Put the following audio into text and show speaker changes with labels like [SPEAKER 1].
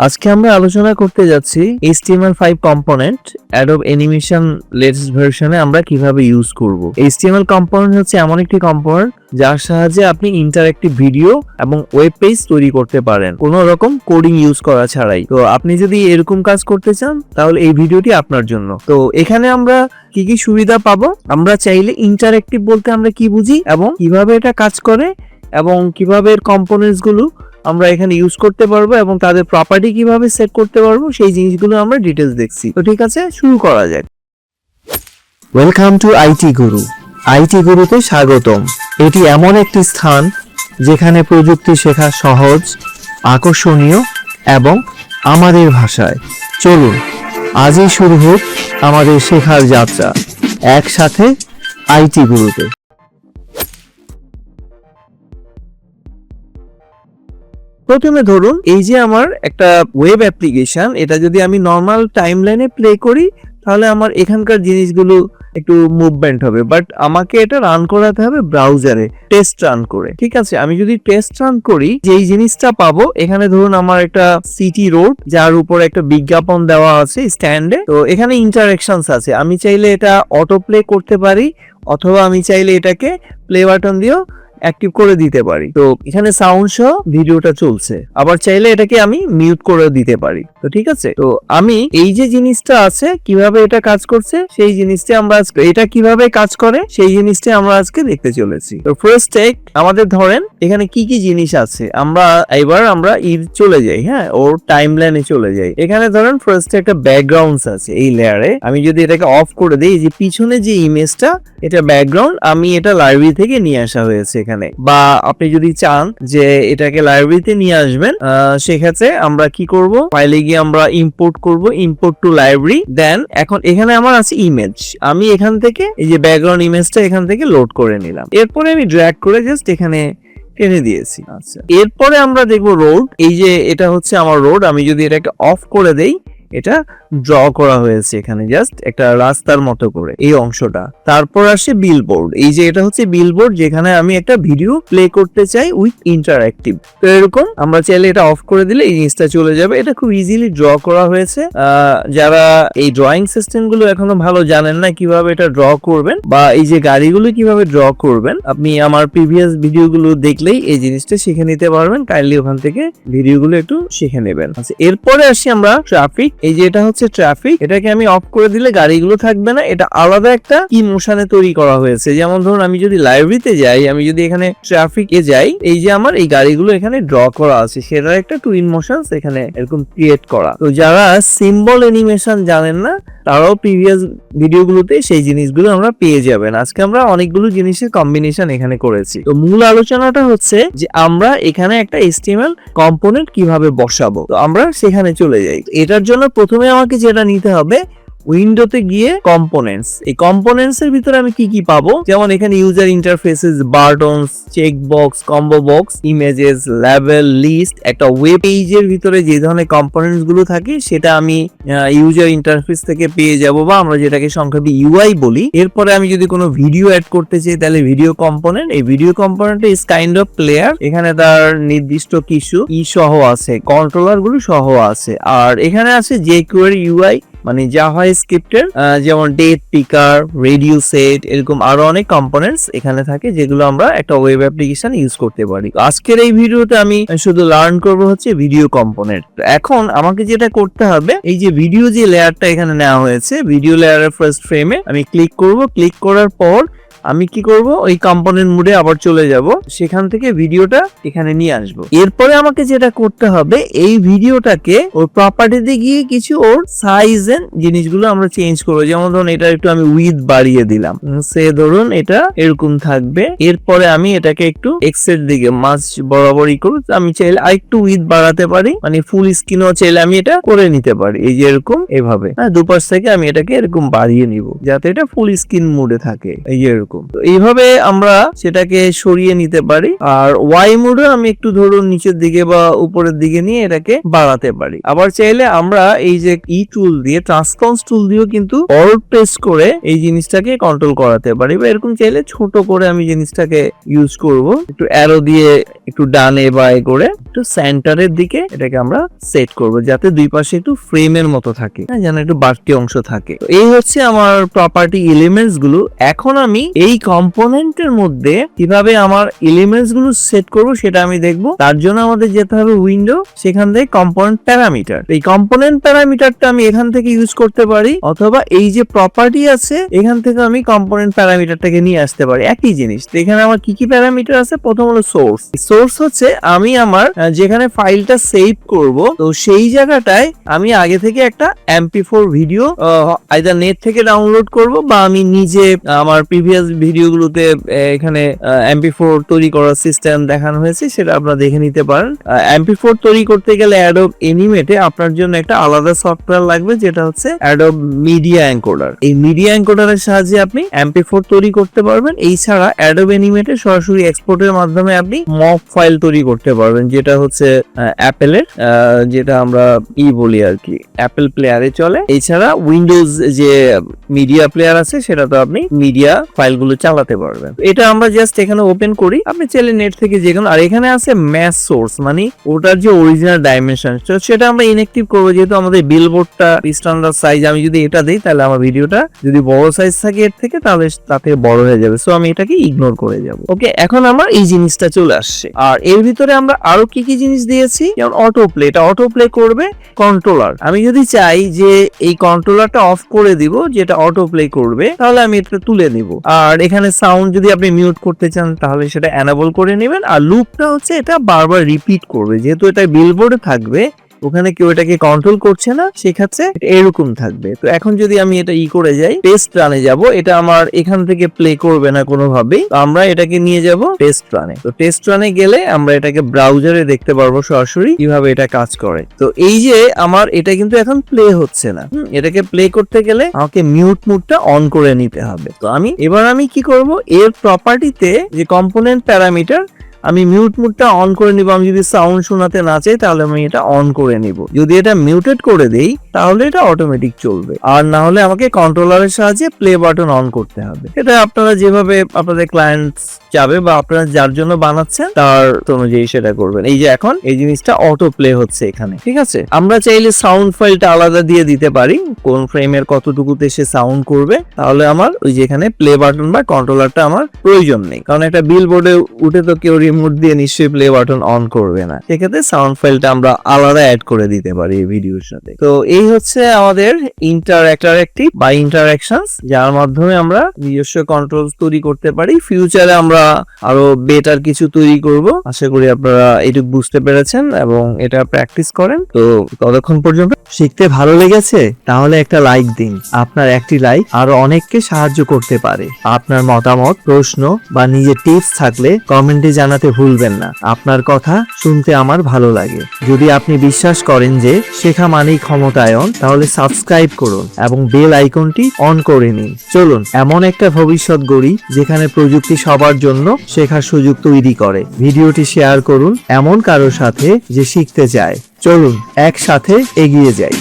[SPEAKER 1] আজকে আমরা আলোচনা করতে যাচ্ছি HTML5 component Adobe Animation latest ভার্সনে আমরা কিভাবে ইউজ করব। HTML কম্পোনেন্ট হচ্ছে এমন একটি কম্পোনেন্ট যার সাহায্যে আপনি ইন্টারঅ্যাক্টিভ ভিডিও এবং ওয়েব পেজ তৈরি করতে পারেন কোনো রকম কোডিং ইউজ করা ছাড়াই। তো আপনি যদি এরকম কাজ করতে চান তাহলে এই ভিডিওটি আপনার জন্য। তো এখানে আমরা কি কি সুবিধা পাবো, আমরা চাইলে ইন্টারঅ্যাক্টিভ বলতে আমরা কি বুঝি এবং কিভাবে এটা কাজ করে এবং কিভাবে এর কম্পোনেন্টস গুলো আমরা এখানে ইউজ করতে পারবো এবং তাদের প্রপার্টি কিভাবে সেট করতে পারবো সেই জিনিসগুলো আমরা ডিটেইলস দেখছি। তো ঠিক আছে, শুরু করা যাক। Welcome to IT Guru. IT গুরুতে স্বাগতম। এটি এমন একটি স্থান যেখানে প্রযুক্তি শেখা সহজ, আকর্ষণীয় এবং আমাদের ভাষায়। চলুন আজই শুরু হোক আমাদের শেখার যাত্রা একসাথে আইটি গুরুতে। প্রথমে ধরুন এই যে আমার একটা ওয়েব অ্যাপ্লিকেশন, এটা যদি আমি নর্মাল টাইমলাইনে প্লে করি তাহলে আমার এখানকার জিনিসগুলো একটু মুভমেন্ট হবে, বাট আমাকে এটা রান করাতে হবে ব্রাউজারে টেস্ট রান করে। ঠিক আছে, আমি যদি টেস্ট রান করি যেই জিনিসটা পাবো, এখানে ধরুন আমার একটা সিটি রোড যার উপর একটা বিজ্ঞাপন দেওয়া আছে স্ট্যান্ডে। তো এখানে ইন্টারঅ্যাকশনস আছে, আমি চাইলে এটা অটো প্লে করতে পারি অথবা আমি চাইলে এটাকে প্লে বাটন দিয়েও অ্যাক্টিভ করে দিতে পারি। তো এখানে সাউন্ড সহ ভিডিওটা চলছে, আবার চাইলে এটাকে আমি মিউট করে দিতে পারি। তো ঠিক আছে, তো আমি এই যে জিনিসটা আছে কিভাবে এটা কাজ করছে সেই জিনিসটা আমরা আজকে, এটা কিভাবে কাজ করে সেই জিনিসটা আমরা আজকে দেখতে চলেছি। তো ফার্স্ট টেক আমাদের ধরেন এখানে কি কি জিনিস আছে, আমরা চলে যাই, হ্যাঁ, ওর টাইমলাইনে চলে যাই। এখানে ধরেন ফার্স্ট একটা ব্যাকগ্রাউন্ডস আছে এই লেয়ারে। আমি যদি এটাকে অফ করে দিই, যে পিছনে যে ইমেজটা এটা ব্যাকগ্রাউন্ড, আমি এটা লাইব্রেরি থেকে নিয়ে আসা হয়েছে এখানে, বা আপনি যদি চান যে এটাকে লাইব্রেরিতে নিয়ে আসবেন সেক্ষেত্রে আমরা কি করব, ফাইলে গিয়ে আমরা ইম্পোর্ট করব, ইম্পোর্ট টু লাইব্রেরি। দেন এখন এখানে আমার আছে ইমেজ, আমি এখান থেকে এই যে ব্যাকগ্রাউন্ড ইমেজটা এখান থেকে লোড করে নিলাম। এরপরে আমি ড্র্যাগ করে জাস্ট এখানে টেনে দিয়েছি। আচ্ছা, এরপরে আমরা দেখবো রোড। এই যে এটা হচ্ছে আমার রোড, আমি যদি এটাকে অফ করে দেই এটা ড্র করা হয়েছে এখানে জাস্ট একটা রাস্তার মতো করে এই অংশটা। তারপর আসে বিলবোর্ড, এই যে এটা হচ্ছে বিলবোর্ড যেখানে আমি একটা ভিডিও প্লে করতে চাই উইথ ইন্টারঅ্যাক্টিভ। তো এরকম আমরা চাইলে এটা অফ করে দিলে এই জিনিসটা চলে যাবে। এটা খুব ইজিলি ড্র করা হয়েছে। যারা এই ড্রয়িং সিস্টেম গুলো এখনো ভালো জানেন না কিভাবে এটা ড্র করবেন বা এই যে গাড়িগুলো কিভাবে ড্র করবেন, আপনি আমার প্রিভিয়াস ভিডিওগুলো দেখলেই এই জিনিসটা শিখে নিতে পারবেন। কাইন্ডলি ওখান থেকে ভিডিওগুলো একটু শিখে নেবেন। আচ্ছা, এরপরে আসি আমরা ট্রাফিক। এই যে এটা হচ্ছে ট্রাফিক, এটাকে আমি অফ করে দিলে গাড়িগুলো থাকবে না, এটা আলাদা একটা ইমোশনে তৈরি করা হয়েছে। যেমন ধরুন আমি যদি লাইব্রেরিতে যাই, আমি যদি এখানে ট্রাফিকে যাই, এই যে আমার এই গাড়িগুলো এখানে ড্র করা আছে সেটার একটা টু ইমোশনস এখানে এরকম ক্রিয়েট করা। তো যারা সিম্বল অ্যানিমেশন জানেন না তারাও প্রিভিয়াস ভিডিওগুলোতে সেই জিনিসগুলো আমরা পেয়ে যাবেন। আজকে আমরা অনেকগুলো জিনিসের কম্বিনেশন এখানে করেছি। তো মূল আলোচনাটা হচ্ছে যে আমরা এখানে একটা HTML কম্পোনেন্ট কিভাবে বসাবো। তো আমরা সেখানে চলে যাই। এটার জন্য প্রথমে আমাকে যেটা নিতে হবে, উইন্ডোতে গিয়ে কম্পোনেন্টস। এই কম্পোনেন্টস এর ভিতরে আমি কি কি পাবো, যেমন এখানে user interfaces, buttons, check box, combo box, images, লেভেল, লিস্ট। একটা ওয়েব পেজের ভিতরে যে ধরনের কম্পোনেন্টস গুলো থাকে সেটা আমি ইউজার ইন্টারফেস থেকে পেয়ে যাব, বা আমরা যেটাকে সংক্ষেপে UI বলি। এরপরে আমি যদি কোনো ভিডিও অ্যাড করতে চাই তাহলে ভিডিও কম্পোনেন্ট। এই video component is kind of player, এখানে তার নির্দিষ্ট কিছু সহ আছে, কন্ট্রোলার গুলো সহ আছে। আর এখানে আছে jQuery UI, মানে জাভা স্ক্রিপ্টের, যেমন ডেট পিকার, রেডিও সেট, এরকম আরো অনেক কম্পোনেন্টস এখানে থাকে যেগুলো আমরা একটা ওয়েব অ্যাপ্লিকেশন ইউজ করতে পারি। আজকের এই ভিডিওতে আমি শুধু লার্ন করব হচ্ছে ভিডিও কম্পোনেন্ট। এখন আমাকে যেটা করতে হবে, এই যে ভিডিও যে লেয়ারটা এখানে নেওয়া হয়েছে, ভিডিও লেয়ারের ফার্স্ট ফ্রেমে আমি ক্লিক করব। ক্লিক করার পর আমি কি করব, ওই কম্পোনেন্ট মোডে আবার চলে যাব, সেখান থেকে ভিডিওটা এখানে নিয়ে আসব। এরপরে আমাকে যেটা করতে হবে, এই ভিডিওটাকে ওর প্রপার্টিতে গিয়ে কিছু ওর সাইজ এন্ড জিনিসগুলো আমরা চেঞ্জ করব। যেমন ধরুন এটা একটু আমি উইথ বাড়িয়ে দিলাম, সে ধরুন এটা এরকম থাকবে। এরপরে আমি এটাকে একটু এক্সের দিকে মাঝ বরাবরই করব। আমি চাইলে আরেকটু উইথ বাড়াতে পারি, মানে ফুল স্ক্রিনও চাইলে আমি এটা করে নিতে পারি, এই যে এরকম এভাবে। হ্যাঁ, দুপাশ থেকে আমি এটাকে এরকম বাড়িয়ে নিব যাতে এটা ফুল স্ক্রিন মোডে থাকে, এই যে এরকম। এরকম। তো এইভাবে আমরা সেটাকে সরিয়ে নিতে পারি। আর ওয়াই মোডে আমি একটু ধরুন নিচের দিকে বা উপরের দিকে নিয়ে এটাকে বাড়াতে পারি। আবার চাইলে আমরা এই যে ই টুল দিয়ে, ট্রান্সপন্স টুল দিয়েও কিন্তু অল্ট প্রেস করে এই জিনিসটাকে কন্ট্রোল করাতে পারি, বা এরকম চাইলে ছোট করে আমি জিনিসটাকে ইউজ করব, একটু অ্যারো দিয়ে একটু ডানে বায়ে করে একটু সেন্টারের দিকে এটাকে আমরা সেট করব, যাতে দুই পাশে একটু ফ্রেমের মতো থাকে, যেন একটু বাড়তি অংশ থাকে। তো এই হচ্ছে আমার প্রপার্টি এলিমেন্টস গুলো। এখন আমি এই কম্পোনেন্টের মধ্যে কিভাবে আমার এলিমেন্টস গুলো সেট করব সেটা আমি দেখবো। তার জন্য আমাদের যেতে হবে উইন্ডো, সেখান থেকে কম্পোনেন্ট প্যারামিটার। এই কম্পোনেন্ট প্যারামিটারটা আমি এখান থেকে ইউজ করতে পারি, অথবা এই যে প্রপার্টি আছে এখান থেকে আমি কম্পোনেন্ট প্যারামিটারটাকে নিয়ে আসতে পারি, একই জিনিস। তো এখানে আমার কি কি প্যারামিটার আছে? প্রথম হলো সোর্স। সোর্স হচ্ছে আমি আমার যেখানে ফাইলটা সেভ করব, তো সেই জায়গাটায় আমি আগে থেকে একটা MP4 ভিডিও আইদার নেট থেকে ডাউনলোড করব, বা আমি নিজে আমার প্রিভিয়াস ভিডিওগুলোতে এখানে MP4 তৈরি করার সিস্টেম দেখানো হয়েছে, সেটা আপনারা দেখে নিতে পারেন। MP4 তৈরি করতে গেলে অ্যাডোব এনিমেটে আপনার জন্য একটা আলাদা সফটওয়্যার লাগবে, যেটা হচ্ছে অ্যাডোব মিডিয়া এনকোডার। এই মিডিয়া এনকোডারের সাহায্যে আপনি MP4 তৈরি করতে পারবেন। এছাড়া অ্যাডোব এনিমেটে সরাসরি এক্সপোর্টের মাধ্যমে আপনি মক ফাইল তৈরি করতে পারবেন, যেটা হচ্ছে অ্যাপেলের, যেটা আমরা বলি আর কি, অ্যাপেল প্লেয়ারে চলে। এছাড়া উইন্ডোজ যে মিডিয়া প্লেয়ার আছে সেটা তো আপনি মিডিয়া ফাইলগুলো চালাতে পারবেন। এটা আমরা জাস্ট এখানে ওপেন করি, আপনি চাইলে নেট থেকে যে কোনো। আর এখানে আছে ম্যাচ সোর্স, মানে ওটার যে অরিজিনাল ডাইমেনশন, সেটা আমরা ইনঅ্যাক্টিভ করবো, যেহেতু আমাদের বিলবোর্ডটা স্ট্যান্ডার্ড সাইজ। আমি যদি এটা দেই তাহলে আমার ভিডিওটা যদি বড় সাইজ থাকে এর থেকে, তাহলে তাতে বড় হয়ে যাবে, সো আমি এটাকে ইগনোর করে যাব। ওকে, এখন আমার এই জিনিসটা চলে আসছে। আর এর ভিতরে আমরা আরো কি কি জিনিস দিয়েছি, যেমন অটো প্লে। এটা অটো প্লে করবে কন্ট্রোলার। আমি যদি চাই যে এই কন্ট্রোলারটা অফ করে দিব, যেটা অটো প্লে করবে, তাহলে আমি এটা তুলে নিব। আর এখানে সাউন্ড যদি আপনি মিউট করতে চান তাহলে সেটা এনেবল করে নেবেন। আর লুপটা হচ্ছে এটা বারবার রিপিট করবে, যেহেতু এটা বিলবোর্ডে থাকবে, ওখানে কেউ এটাকে কন্ট্রোল করছে না, সেক্ষেত্রে এরকম থাকবে। তো এখন যদি আমি এটা করে যাই, টেস্ট রানে যাব, এটা আমার এখান থেকে প্লে করবে না কোনোভাবেই। তো আমরা এটাকে নিয়ে যাব টেস্ট রানে। তো টেস্ট রানে গেলে আমরা এটাকে ব্রাউজারে দেখতে পারবো সরাসরি কিভাবে এটা কাজ করে। তো এই যে আমার এটা কিন্তু এখন প্লে হচ্ছে না, এটাকে প্লে করতে গেলে আমাকে মিউট মুডটা অন করে নিতে হবে। তো এবার আমি কি করব, এর প্রপার্টিতে যে কম্পোনেন্ট প্যারামিটার, আমি মিউট মুডটা অন করে নিব। আমি যদি সাউন্ড শোনাতে না চাই তাহলে আমি এটা অন করে নিব। যদি এটা মিউটেড করে দেই তাহলে এটা অটোমেটিক চলবে, আর না হলে আমাকে কন্ট্রোলারের সাহায্যে প্লে বাটন অন করতে হবে। এটা আপনারা যেভাবে আপনাদের ক্লায়েন্টস চাবে বা আপনারা যার জন্য বানাচ্ছেন তার অনুযায়ী সেটা করবেন। এই যে এখন এই জিনিসটা অটো প্লে হচ্ছে এখানে, ঠিক আছে। আমরা চাইলে সাউন্ড ফাইলটা আলাদা দিয়ে দিতে পারি, কোন ফ্রেমের কতটুকুতে সে সাউন্ড করবে, তাহলে আমার ওই যে এখানে প্লে বাটন বা কন্ট্রোলারটা আমার প্রয়োজন নেই, কারণ একটা বিলবোর্ডে উঠে তো কেউ রিমোট দিয়ে নিশ্চয়ই প্লে বাটন অন করবে না। সেক্ষেত্রে সাউন্ড ফাইলটা আমরা আলাদা অ্যাড করে দিতে পারি এই ভিডিওর সাথে। তো এই হচ্ছে আমাদের ইন্টারঅ্যাক্টিভ বা ইন্টারঅ্যাকশনস, যার মাধ্যমে আমরা নিজস্ব কন্ট্রোল তৈরি করতে পারি। ফিউচারে আমরা আরো বেটার কিছু তৈরি করব। আশা করি আপনারা এটুকু বুঝতে পেরেছেন এবং এটা প্র্যাকটিস করেন। তো ততক্ষণ পর্যন্ত শিখতে ভালো লেগেছে তাহলে একটা লাইক দিন। আপনার একটি লাইক আরো অনেককে সাহায্য করতে পারে। আপনার মতামত, প্রশ্ন বা নিজের টিপস থাকলে কমেন্টে জানাতে ভুলবেন না। আপনার কথা শুনতে আমার ভালো লাগে। যদি আপনি বিশ্বাস করেন যে শেখা মানেই ক্ষমতায়ন, তাহলে সাবস্ক্রাইব করুন এবং বেল আইকনটি অন করে নিন। চলুন এমন একটা ভবিষ্যৎ গড়ি যেখানে প্রযুক্তি সবার জন্য শেখার সুযোগ তৈরি করে। ভিডিওটি শেয়ার করুন এমন কারোর সাথে যে শিখতে চায়। চলুন একসাথে এগিয়ে যাই।